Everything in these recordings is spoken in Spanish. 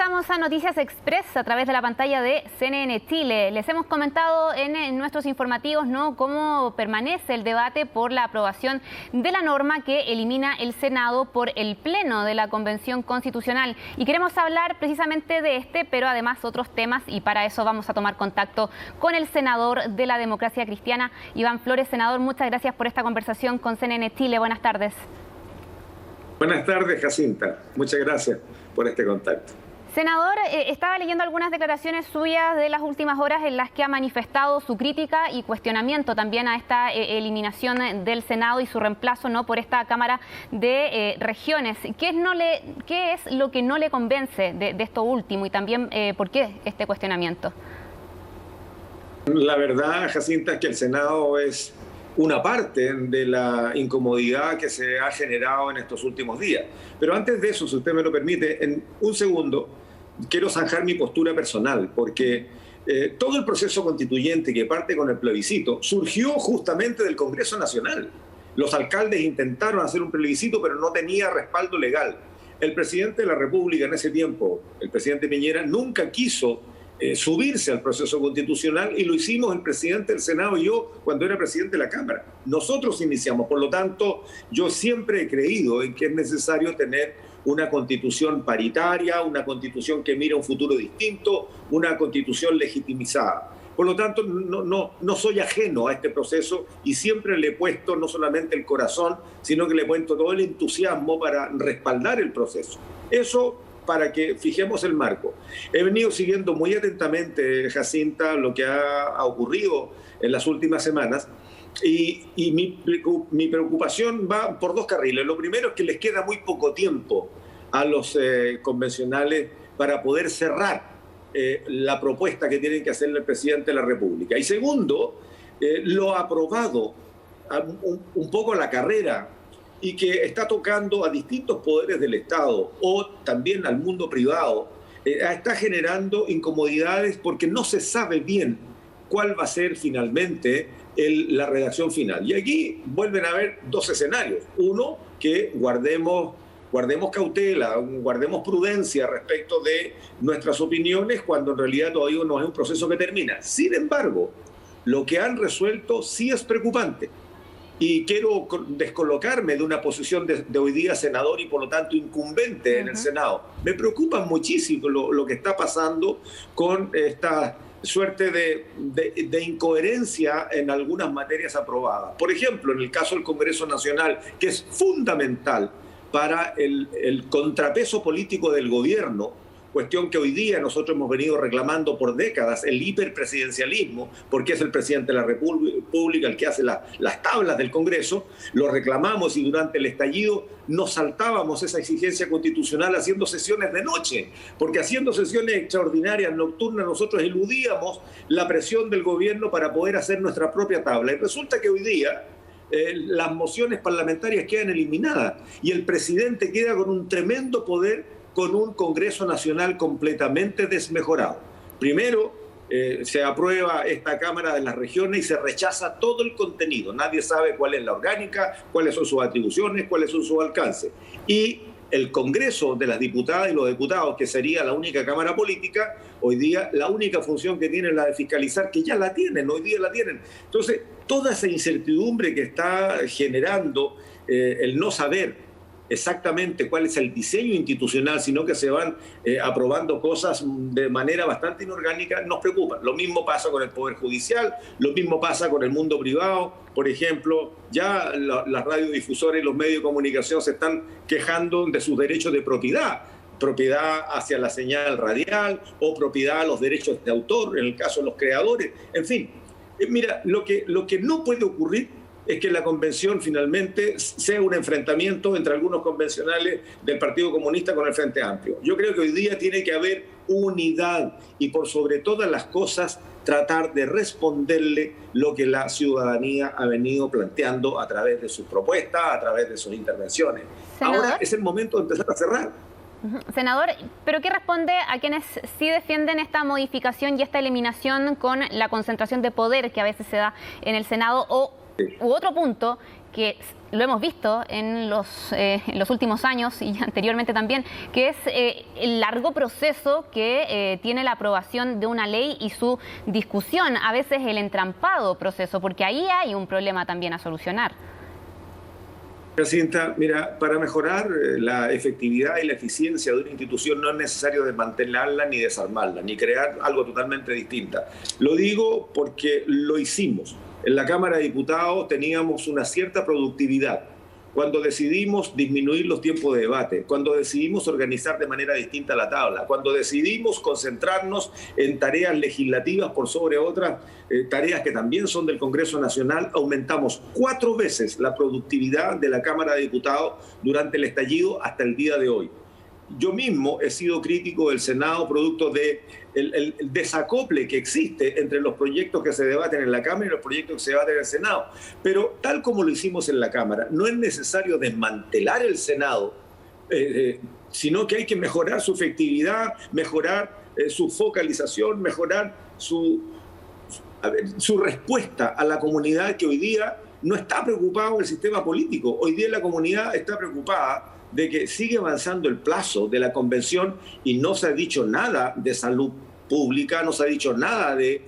Regresamos a Noticias Express a través de la pantalla de CNN Chile. Les hemos comentado en nuestros informativos, ¿no?, cómo permanece el debate por la aprobación de la norma que elimina el Senado por el Pleno de la Convención Constitucional. Y queremos hablar precisamente de este, pero además otros temas, y para eso vamos a tomar contacto con el senador de la Democracia Cristiana, Iván Flores. Senador, muchas gracias por esta conversación con CNN Chile. Buenas tardes. Buenas tardes, Jacinta. Muchas gracias por este contacto. Senador, estaba leyendo algunas declaraciones suyas de las últimas horas en las que ha manifestado su crítica y cuestionamiento también a esta eliminación del Senado y su reemplazo, ¿no?, por esta Cámara de Regiones. ¿Qué es lo que no le convence de esto último y también por qué este cuestionamiento? La verdad, Jacinta, es que el Senado es una parte de la incomodidad que se ha generado en estos últimos días. Pero antes de eso, si usted me lo permite, en un segundo quiero zanjar mi postura personal, porque todo el proceso constituyente que parte con el plebiscito surgió justamente del Congreso Nacional. Los alcaldes intentaron hacer un plebiscito, pero no tenía respaldo legal. El presidente de la República en ese tiempo, el presidente Piñera, nunca quiso subirse al proceso constitucional, y lo hicimos el presidente del Senado y yo cuando era presidente de la Cámara. Nosotros iniciamos, por lo tanto, yo siempre he creído en que es necesario tener una constitución paritaria, una constitución que mire un futuro distinto, una constitución legitimizada. Por lo tanto, no soy ajeno a este proceso y siempre le he puesto no solamente el corazón, sino que le he puesto todo el entusiasmo para respaldar el proceso. Eso para que fijemos el marco. He venido siguiendo muy atentamente, Jacinta, lo que ha ocurrido en las últimas semanas, y mi preocupación va por dos carriles. Lo primero es que les queda muy poco tiempo a los convencionales para poder cerrar la propuesta que tienen que hacerle el presidente de la República. Y segundo, lo aprobado un poco a la carrera y que está tocando a distintos poderes del Estado o también al mundo privado, está generando incomodidades porque no se sabe bien cuál va a ser finalmente la redacción final. Y aquí vuelven a haber dos escenarios. Uno, que guardemos cautela, guardemos prudencia respecto de nuestras opiniones cuando en realidad todavía no es un proceso que termina. Sin embargo, lo que han resuelto sí es preocupante. Y quiero descolocarme de una posición de hoy día senador y por lo tanto incumbente en el Senado. Me preocupa muchísimo lo que está pasando con esta suerte de incoherencia en algunas materias aprobadas. Por ejemplo, en el caso del Congreso Nacional, que es fundamental para el contrapeso político del gobierno, cuestión que hoy día nosotros hemos venido reclamando por décadas, el hiperpresidencialismo, porque es el presidente de la República el que hace las tablas del Congreso, lo reclamamos y durante el estallido nos saltábamos esa exigencia constitucional haciendo sesiones de noche, porque haciendo sesiones extraordinarias, nocturnas, nosotros eludíamos la presión del gobierno para poder hacer nuestra propia tabla. Y resulta que hoy día las mociones parlamentarias quedan eliminadas y el presidente queda con un tremendo poder, con un Congreso Nacional completamente desmejorado. Primero, se aprueba esta Cámara de las Regiones y se rechaza todo el contenido. Nadie sabe cuál es la orgánica, cuáles son sus atribuciones, cuáles son sus alcances. Y el Congreso de las Diputadas y los Diputados, que sería la única Cámara política, hoy día la única función que tiene es la de fiscalizar, que ya la tienen, hoy día la tienen. Entonces, toda esa incertidumbre que está generando el no saber exactamente cuál es el diseño institucional, sino que se van aprobando cosas de manera bastante inorgánica, nos preocupa. Lo mismo pasa con el Poder Judicial, lo mismo pasa con el mundo privado. Por ejemplo, ya las radiodifusoras y los medios de comunicación se están quejando de sus derechos de propiedad hacia la señal radial o propiedad a los derechos de autor, en el caso de los creadores. En fin, mira, lo que no puede ocurrir es que la convención finalmente sea un enfrentamiento entre algunos convencionales del Partido Comunista con el Frente Amplio. Yo creo que hoy día tiene que haber unidad y por sobre todas las cosas tratar de responderle lo que la ciudadanía ha venido planteando a través de sus propuestas, a través de sus intervenciones. ¿Senador? Ahora es el momento de empezar a cerrar. Senador, ¿pero qué responde a quienes sí defienden esta modificación y esta eliminación con la concentración de poder que a veces se da en el Senado o u otro punto que lo hemos visto en los últimos años y anteriormente también, que es el largo proceso que tiene la aprobación de una ley y su discusión, a veces el entrampado proceso, porque ahí hay un problema también a solucionar. Jacinta, mira, para mejorar la efectividad y la eficiencia de una institución no es necesario desmantelarla ni desarmarla, ni crear algo totalmente distinto. Lo digo porque lo hicimos. En la Cámara de Diputados teníamos una cierta productividad. Cuando decidimos disminuir los tiempos de debate, cuando decidimos organizar de manera distinta la tabla, cuando decidimos concentrarnos en tareas legislativas por sobre otras tareas que también son del Congreso Nacional, aumentamos 4 veces la productividad de la Cámara de Diputados durante el estallido hasta el día de hoy. Yo mismo he sido crítico del Senado producto de el desacople que existe entre los proyectos que se debaten en la Cámara y los proyectos que se debaten en el Senado. Pero tal como lo hicimos en la Cámara, no es necesario desmantelar el Senado, sino que hay que mejorar su efectividad, mejorar su focalización, mejorar su respuesta a la comunidad que hoy día no está preocupada por el sistema político. Hoy día la comunidad está preocupada de que sigue avanzando el plazo de la convención y no se ha dicho nada de salud pública, no se ha dicho nada de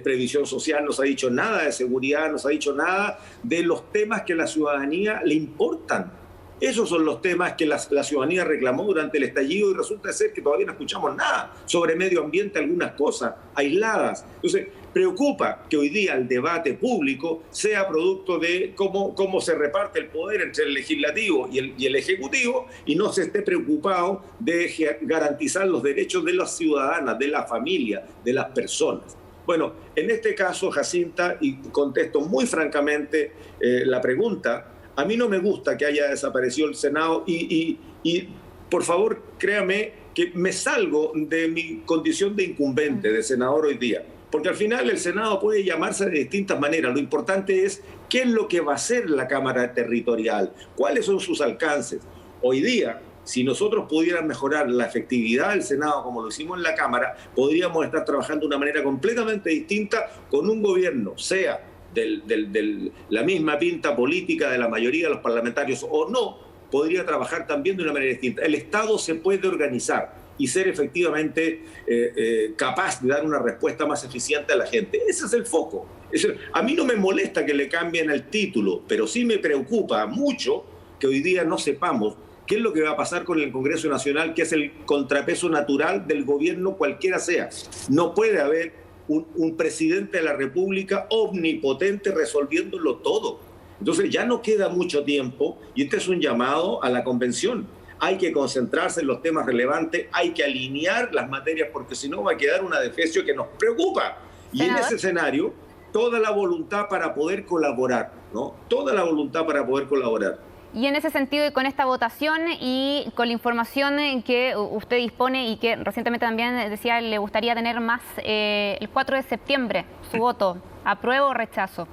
previsión social, no se ha dicho nada de seguridad, no se ha dicho nada de los temas que a la ciudadanía le importan. Esos son los temas que la ciudadanía reclamó durante el estallido y resulta ser que todavía no escuchamos nada sobre medio ambiente, algunas cosas aisladas. Entonces, preocupa que hoy día el debate público sea producto de cómo se reparte el poder entre el legislativo y el ejecutivo y no se esté preocupado de garantizar los derechos de las ciudadanas, de la familia, de las personas. Bueno, en este caso, Jacinta, y contesto muy francamente la pregunta, a mí no me gusta que haya desaparecido el Senado y por favor, créame que me salgo de mi condición de incumbente, de senador hoy día. Porque al final el Senado puede llamarse de distintas maneras. Lo importante es qué es lo que va a hacer la Cámara Territorial, cuáles son sus alcances. Hoy día, si nosotros pudiéramos mejorar la efectividad del Senado como lo hicimos en la Cámara, podríamos estar trabajando de una manera completamente distinta con un gobierno, sea la misma pinta política de la mayoría de los parlamentarios o no, podría trabajar también de una manera distinta. El Estado se puede organizar y ser efectivamente capaz de dar una respuesta más eficiente a la gente. Ese es el foco. A mí no me molesta que le cambien el título, pero sí me preocupa mucho que hoy día no sepamos qué es lo que va a pasar con el Congreso Nacional, que es el contrapeso natural del gobierno cualquiera sea. No puede haber un presidente de la República omnipotente resolviéndolo todo. Entonces ya no queda mucho tiempo y este es un llamado a la convención. Hay que concentrarse en los temas relevantes, hay que alinear las materias porque si no va a quedar una defecio que nos preocupa. Y en ese escenario, toda la voluntad para poder colaborar, ¿no? Toda la voluntad para poder colaborar. Y en ese sentido, y con esta votación y con la información que usted dispone y que recientemente también decía le gustaría tener más el 4 de septiembre, su voto, ¿apruebo o rechazo?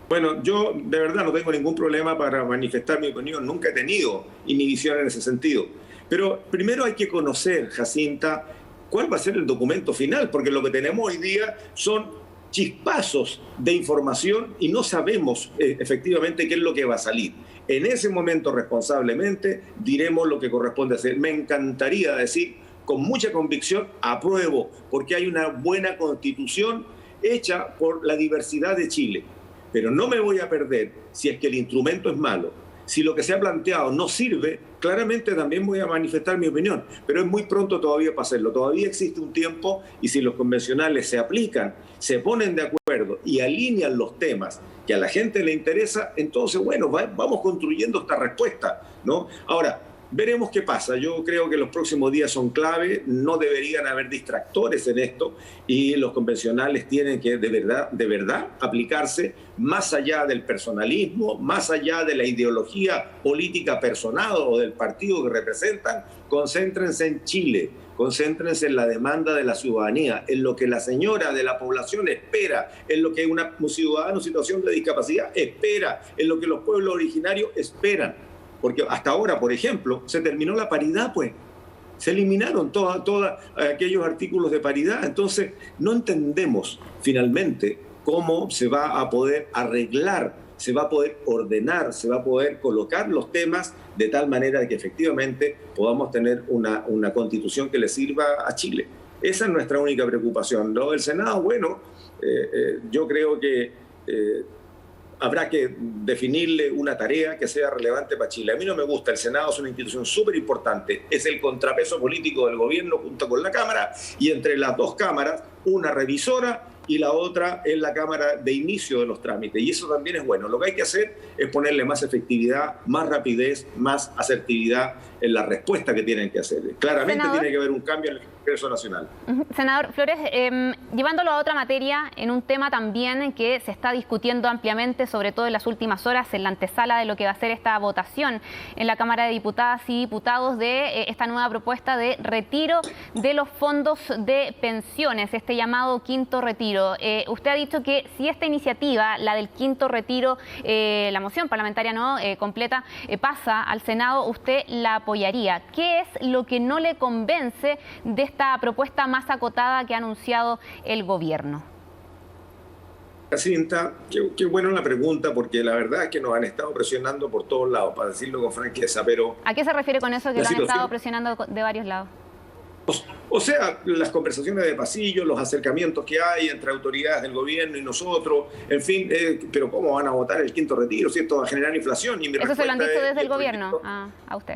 Bueno, yo de verdad no tengo ningún problema para manifestar mi opinión, nunca he tenido inhibición en ese sentido. Pero primero hay que conocer, Jacinta, cuál va a ser el documento final, porque lo que tenemos hoy día son chispazos de información y no sabemos efectivamente qué es lo que va a salir. En ese momento, responsablemente, diremos lo que corresponde hacer. Me encantaría decir con mucha convicción, apruebo, porque hay una buena constitución hecha por la diversidad de Chile. Pero no me voy a perder si es que el instrumento es malo. Si lo que se ha planteado no sirve, claramente también voy a manifestar mi opinión. Pero es muy pronto todavía para hacerlo. Todavía existe un tiempo y si los convencionales se aplican, se ponen de acuerdo y alinean los temas que a la gente le interesa, entonces, bueno, vamos construyendo esta respuesta, ¿no? Ahora, veremos qué pasa. Yo creo que los próximos días son clave, no deberían haber distractores en esto y los convencionales tienen que de verdad aplicarse más allá del personalismo, más allá de la ideología política personal o del partido que representan. Concéntrense en Chile, concéntrense en la demanda de la ciudadanía, en lo que la señora de la población espera, en lo que un ciudadano en situación de discapacidad espera, en lo que los pueblos originarios esperan. Porque hasta ahora, por ejemplo, se terminó la paridad, pues. Se eliminaron todos aquellos artículos de paridad. Entonces, no entendemos finalmente cómo se va a poder arreglar, se va a poder ordenar, se va a poder colocar los temas de tal manera que efectivamente podamos tener una constitución que le sirva a Chile. Esa es nuestra única preocupación. Lo del Senado, bueno, yo creo que habrá que definirle una tarea que sea relevante para Chile. A mí no me gusta, el Senado es una institución súper importante, es el contrapeso político del gobierno junto con la Cámara, y entre las dos cámaras, una revisora y la otra es la Cámara de inicio de los trámites, y eso también es bueno. Lo que hay que hacer es ponerle más efectividad, más rapidez, más asertividad en la respuesta que tienen que hacer. Claramente, senador, tiene que haber un cambio en el Congreso Nacional. Senador Flores, llevándolo a otra materia, en un tema también que se está discutiendo ampliamente, sobre todo en las últimas horas, en la antesala de lo que va a ser esta votación en la Cámara de Diputadas y Diputados de esta nueva propuesta de retiro de los fondos de pensiones, este llamado quinto retiro. Usted ha dicho que si esta iniciativa, la del quinto retiro, la moción parlamentaria no completa, pasa al Senado, usted la apoyaría. ¿Qué es lo que no le convence de esta propuesta más acotada que ha anunciado el gobierno? Jacinta, qué buena la pregunta, porque la verdad es que nos han estado presionando por todos lados, para decirlo con franqueza, pero... ¿A qué se refiere con eso, que lo han estado presionando de varios lados? O sea, las conversaciones de pasillo, los acercamientos que hay entre autoridades del gobierno y nosotros, en fin, pero ¿cómo van a votar el quinto retiro si esto va a generar inflación? Y ¿eso se lo han dicho desde el gobierno a usted?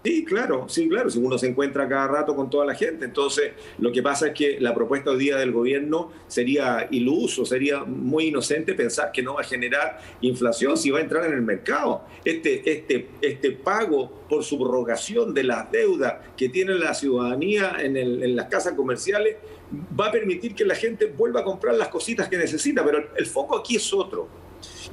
Sí, claro, si uno se encuentra cada rato con toda la gente. Entonces, lo que pasa es que la propuesta hoy día del gobierno sería iluso, sería muy inocente pensar que no va a generar inflación si va a entrar en el mercado. Este pago por subrogación de las deudas que tiene la ciudadanía en las casas comerciales va a permitir que la gente vuelva a comprar las cositas que necesita, pero el foco aquí es otro.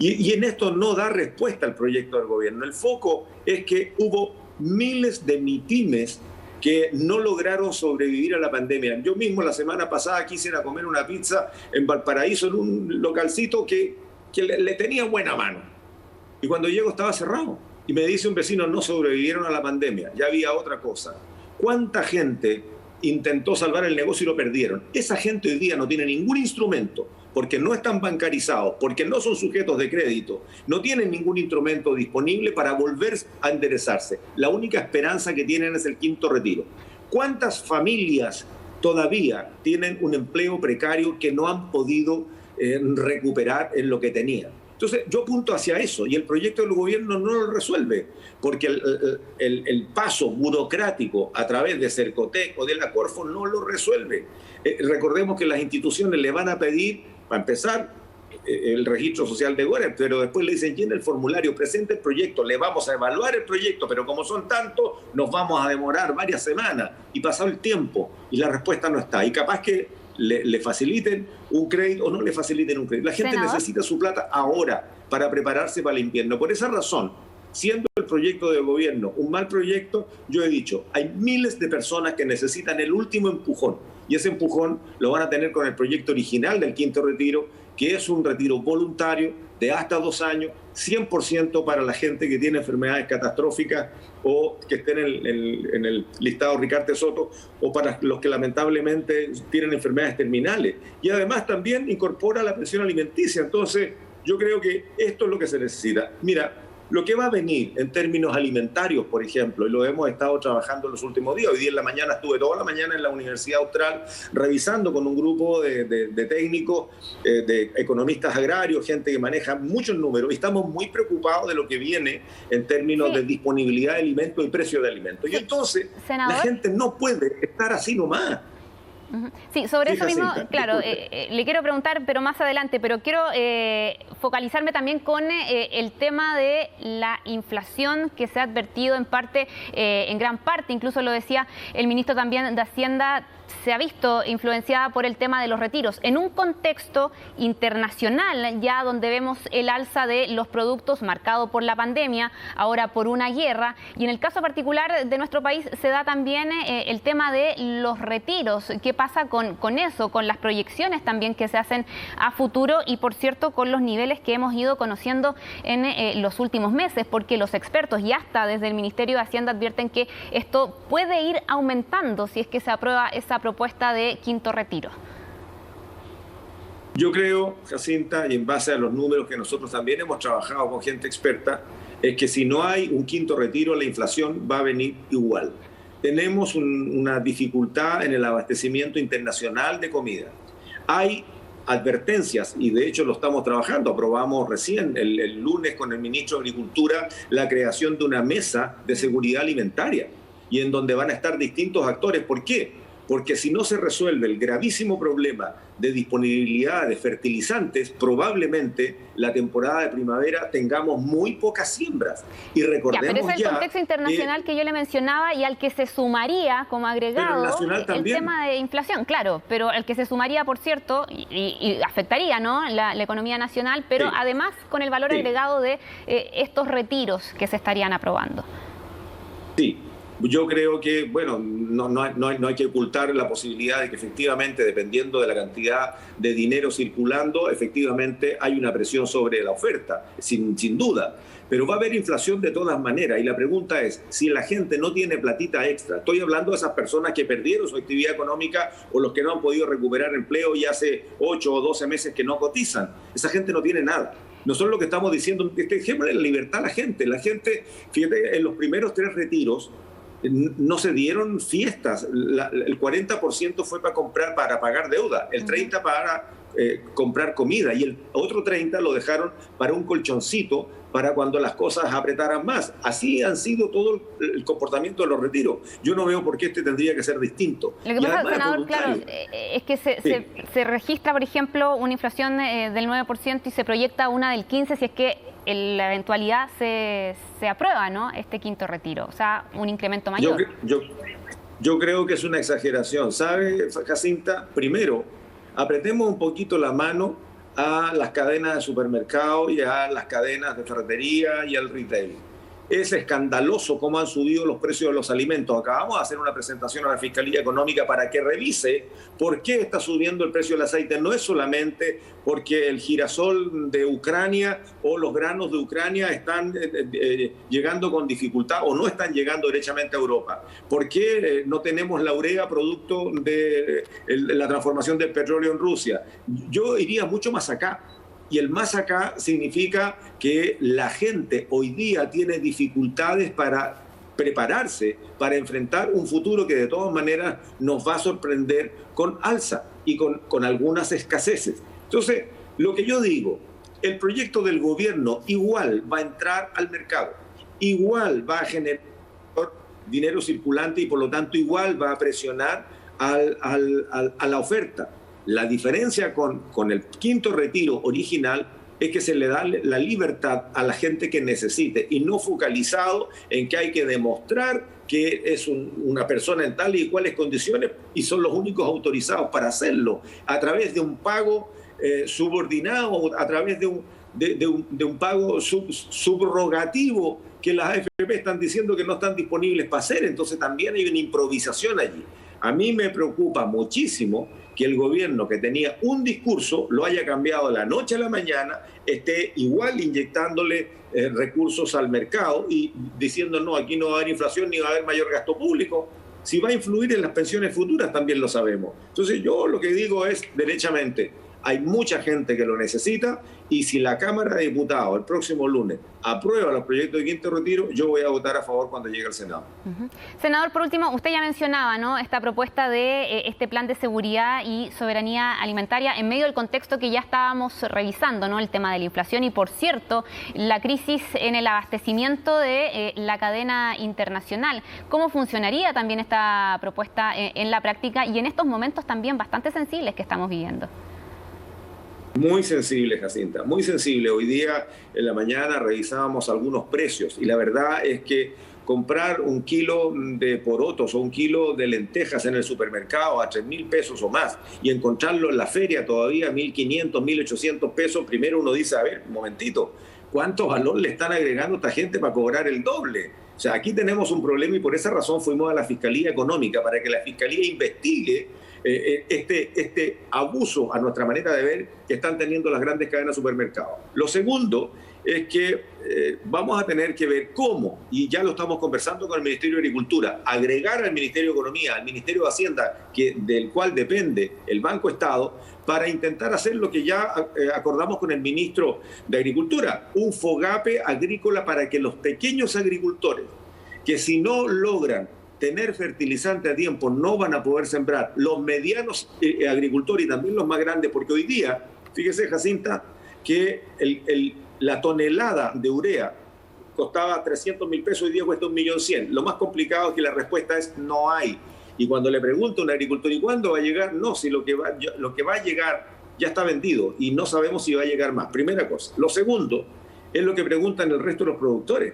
Y en esto no da respuesta al proyecto del gobierno. El foco es que hubo miles de MIPYMES que no lograron sobrevivir a la pandemia. Yo mismo la semana pasada quise ir a comer una pizza en Valparaíso, en un localcito que le tenía buena mano. Y cuando llego estaba cerrado. Y me dice un vecino, no sobrevivieron a la pandemia, ya había otra cosa. ¿Cuánta gente intentó salvar el negocio y lo perdieron? Esa gente hoy día no tiene ningún instrumento, porque no están bancarizados, porque no son sujetos de crédito, no tienen ningún instrumento disponible para volver a enderezarse. La única esperanza que tienen es el quinto retiro. ¿Cuántas familias todavía tienen un empleo precario que no han podido recuperar en lo que tenían? Entonces, yo apunto hacia eso, y el proyecto del gobierno no lo resuelve, porque el paso burocrático a través de Cercotec o de la Corfo no lo resuelve. Recordemos que las instituciones le van a pedir, para empezar, el registro social de Gore, pero después le dicen, llena el formulario, presente el proyecto, le vamos a evaluar el proyecto, pero como son tantos, nos vamos a demorar varias semanas, y pasado el tiempo, y la respuesta no está. Y capaz que le faciliten un crédito o no le faciliten un crédito. La gente necesita su plata ahora para prepararse para el invierno. Por esa razón, siendo el proyecto del gobierno un mal proyecto, yo he dicho, hay miles de personas que necesitan el último empujón, y ese empujón lo van a tener con el proyecto original del quinto retiro, que es un retiro voluntario de hasta 2 años, 100% para la gente que tiene enfermedades catastróficas o que estén en el listado Ricarte Soto, o para los que lamentablemente tienen enfermedades terminales. Y además también incorpora la pensión alimenticia. Entonces, yo creo que esto es lo que se necesita. Mira, lo que va a venir en términos alimentarios, por ejemplo, y lo hemos estado trabajando en los últimos días. Hoy día en la mañana estuve toda la mañana en la Universidad Austral revisando con un grupo de técnicos, de economistas agrarios, gente que maneja muchos números, y estamos muy preocupados de lo que viene en términos de disponibilidad de alimentos y precio de alimentos. Y entonces, senador, la gente no puede estar así nomás. Sí, sobre eso mismo, claro, le quiero preguntar, pero más adelante, pero quiero focalizarme también con el tema de la inflación que se ha advertido en parte, en gran parte, incluso lo decía el ministro también de Hacienda, se ha visto influenciada por el tema de los retiros, en un contexto internacional ya donde vemos el alza de los productos marcado por la pandemia, ahora por una guerra, y en el caso particular de nuestro país se da también el tema de los retiros. ¿Qué pasa con eso, con las proyecciones también que se hacen a futuro y, por cierto, con los niveles que hemos ido conociendo en los últimos meses? Porque los expertos y hasta desde el Ministerio de Hacienda advierten que esto puede ir aumentando si es que se aprueba esa propuesta de quinto retiro. Yo creo, Jacinta, y en base a los números que nosotros también hemos trabajado con gente experta, es que si no hay un quinto retiro, la inflación va a venir igual. Tenemos una dificultad en el abastecimiento internacional de comida. Hay advertencias, y de hecho lo estamos trabajando. Aprobamos recién el lunes con el ministro de Agricultura la creación de una mesa de seguridad alimentaria, y en donde van a estar distintos actores. ¿Por qué? Porque si no se resuelve el gravísimo problema de disponibilidad de fertilizantes, probablemente la temporada de primavera tengamos muy pocas siembras. Y recordemos pero es el contexto internacional que yo le mencionaba y al que se sumaría como agregado el tema de inflación, claro, pero al que se sumaría, por cierto, y afectaría, ¿no?, la economía nacional, pero además con el valor agregado de estos retiros que se estarían aprobando. Sí. Yo creo que, bueno, no hay que ocultar la posibilidad de que efectivamente, dependiendo de la cantidad de dinero circulando, efectivamente hay una presión sobre la oferta, sin duda. Pero va a haber inflación de todas maneras. Y la pregunta es, si la gente no tiene platita extra, estoy hablando de esas personas que perdieron su actividad económica o los que no han podido recuperar empleo y hace 8 o 12 meses que no cotizan, esa gente no tiene nada. Nosotros lo que estamos diciendo es que dejémosle la libertad a la gente. La gente, fíjate, en los primeros 3 retiros, no se dieron fiestas. El 40% fue para pagar deuda, el 30% para comprar comida, y el otro 30% lo dejaron para un colchoncito para cuando las cosas apretaran más. Así han sido todo el comportamiento de los retiros. Yo no veo por qué este tendría que ser distinto. Lo que pasa, senador, claro, es que se registra, por ejemplo, una inflación del 9% y se proyecta una del 15% si es que la eventualidad se aprueba, ¿no?, este quinto retiro, o sea, un incremento mayor. Yo creo que es una exageración. ¿Sabe, Jacinta? Primero, apretemos un poquito la mano a las cadenas de supermercados y a las cadenas de ferretería y al retail. Es escandaloso cómo han subido los precios de los alimentos. Acabamos de hacer una presentación a la Fiscalía Económica para que revise por qué está subiendo el precio del aceite. No es solamente porque el girasol de Ucrania o los granos de Ucrania están llegando con dificultad o no están llegando derechamente a Europa. ¿Por qué no tenemos la urea producto de la transformación del petróleo en Rusia? Yo iría mucho más acá. Y el más acá significa que la gente hoy día tiene dificultades para prepararse, para enfrentar un futuro que de todas maneras nos va a sorprender con alza y con algunas escaseces. Entonces, lo que yo digo, el proyecto del gobierno igual va a entrar al mercado, igual va a generar dinero circulante y por lo tanto igual va a presionar a la oferta. La diferencia con el quinto retiro original es que se le da la libertad a la gente que necesite y no focalizado en que hay que demostrar que es una persona en tal y cuales condiciones y son los únicos autorizados para hacerlo a través de un pago subordinado, a través de un pago subrogativo que las AFP están diciendo que no están disponibles para hacer. Entonces también hay una improvisación allí. A mí me preocupa muchísimo que el gobierno, que tenía un discurso, lo haya cambiado de la noche a la mañana, esté igual inyectándole recursos al mercado y diciendo, no, aquí no va a haber inflación ni va a haber mayor gasto público. Si va a influir en las pensiones futuras, también lo sabemos. Entonces yo lo que digo es, derechamente, hay mucha gente que lo necesita y si la Cámara de Diputados el próximo lunes aprueba los proyectos de quinto retiro, yo voy a votar a favor cuando llegue al Senado. Senador, por último, usted ya mencionaba, ¿no?, esta propuesta de este plan de seguridad y soberanía alimentaria en medio del contexto que ya estábamos revisando, ¿no?, el tema de la inflación y, por cierto, la crisis en el abastecimiento de la cadena internacional. ¿Cómo funcionaría también esta propuesta en la práctica y en estos momentos también bastante sensibles que estamos viviendo? Muy sensible, Jacinta, muy sensible. Hoy día en la mañana revisábamos algunos precios y la verdad es que comprar un kilo de porotos o un kilo de lentejas en el supermercado a 3.000 pesos o más y encontrarlo en la feria todavía 1.500, 1.800 pesos, primero uno dice, a ver, un momentito, ¿cuánto valor le están agregando a esta gente para cobrar el doble? O sea, aquí tenemos un problema y por esa razón fuimos a la Fiscalía Económica para que la Fiscalía investigue este abuso a nuestra manera de ver que están teniendo las grandes cadenas de supermercados. Lo segundo es que vamos a tener que ver cómo, y ya lo estamos conversando con el Ministerio de Agricultura, agregar al Ministerio de Economía, al Ministerio de Hacienda, del cual depende el Banco Estado, para intentar hacer lo que ya acordamos con el Ministro de Agricultura, un FOGAPE agrícola para que los pequeños agricultores, que si no logran tener fertilizante a tiempo no van a poder sembrar, los medianos agricultores y también los más grandes, porque hoy día, fíjese Jacinta, que la tonelada de urea costaba 300.000 pesos, hoy día cuesta 1.100.000. Lo más complicado es que la respuesta es no hay. Y cuando le pregunto a un agricultor, ¿y cuándo va a llegar? No, si lo que va a llegar ya está vendido y no sabemos si va a llegar más. Primera cosa. Lo segundo es lo que preguntan el resto de los productores.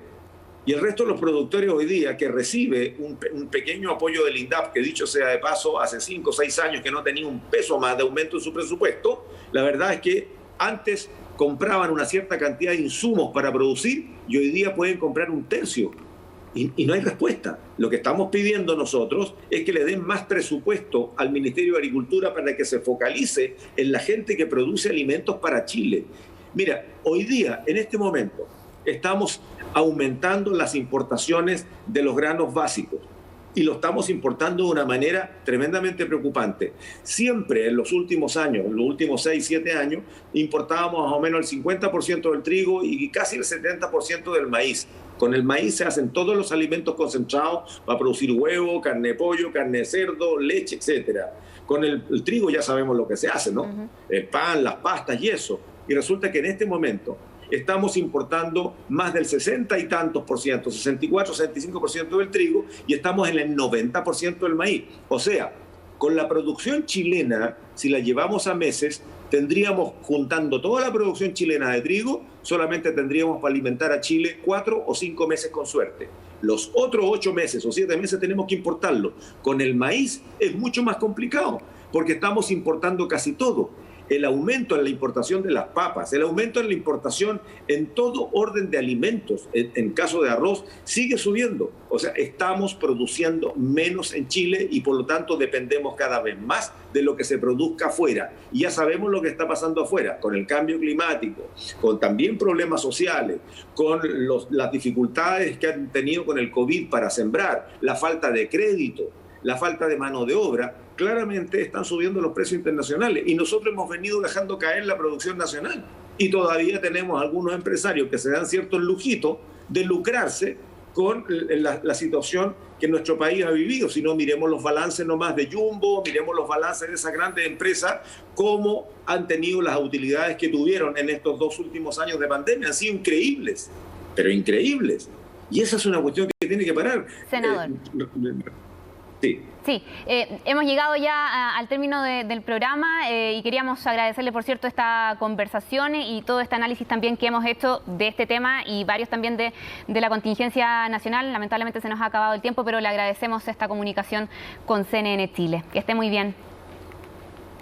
Y el resto de los productores hoy día, que recibe un pequeño apoyo del INDAP, que dicho sea de paso, hace 5 o 6 años que no tenía un peso más de aumento en su presupuesto, la verdad es que antes compraban una cierta cantidad de insumos para producir y hoy día pueden comprar un tercio. Y no hay respuesta. Lo que estamos pidiendo nosotros es que le den más presupuesto al Ministerio de Agricultura para que se focalice en la gente que produce alimentos para Chile. Mira, hoy día, en este momento, estamos aumentando las importaciones de los granos básicos y lo estamos importando de una manera tremendamente preocupante. Siempre en los últimos años, en los últimos 6, 7 años, importábamos más o menos el 50% del trigo y casi el 70% del maíz. Con el maíz se hacen todos los alimentos concentrados para producir huevo, carne de pollo, carne de cerdo, leche, etcétera. Con el trigo ya sabemos lo que se hace, ¿no? El pan, las pastas y eso. Y resulta que en este momento estamos importando más del 60 y tantos por ciento, 64, 65% del trigo, y estamos en el 90% del maíz. O sea, con la producción chilena, si la llevamos a meses, tendríamos, juntando toda la producción chilena de trigo, solamente tendríamos para alimentar a Chile 4 o 5 meses con suerte. Los otros 8 meses o 7 meses tenemos que importarlo. Con el maíz es mucho más complicado, porque estamos importando casi todo. El aumento en la importación de las papas, el aumento en la importación en todo orden de alimentos, en caso de arroz, sigue subiendo. O sea, estamos produciendo menos en Chile y por lo tanto dependemos cada vez más de lo que se produzca afuera. Y ya sabemos lo que está pasando afuera, con el cambio climático, con también problemas sociales, con las dificultades que han tenido con el COVID para sembrar, la falta de crédito, la falta de mano de obra. Claramente están subiendo los precios internacionales y nosotros hemos venido dejando caer la producción nacional y todavía tenemos algunos empresarios que se dan ciertos lujitos de lucrarse con la situación que nuestro país ha vivido. Si no, miremos los balances nomás de Jumbo, miremos los balances de esas grandes empresas, cómo han tenido las utilidades que tuvieron en estos 2 últimos años de pandemia. Han sido increíbles, pero increíbles. Y esa es una cuestión que tiene que parar. Senador. Sí, hemos llegado ya al término del programa y queríamos agradecerle, por cierto, esta conversación y todo este análisis también que hemos hecho de este tema y varios también de la contingencia nacional. Lamentablemente se nos ha acabado el tiempo, pero le agradecemos esta comunicación con CNN Chile. Que esté muy bien.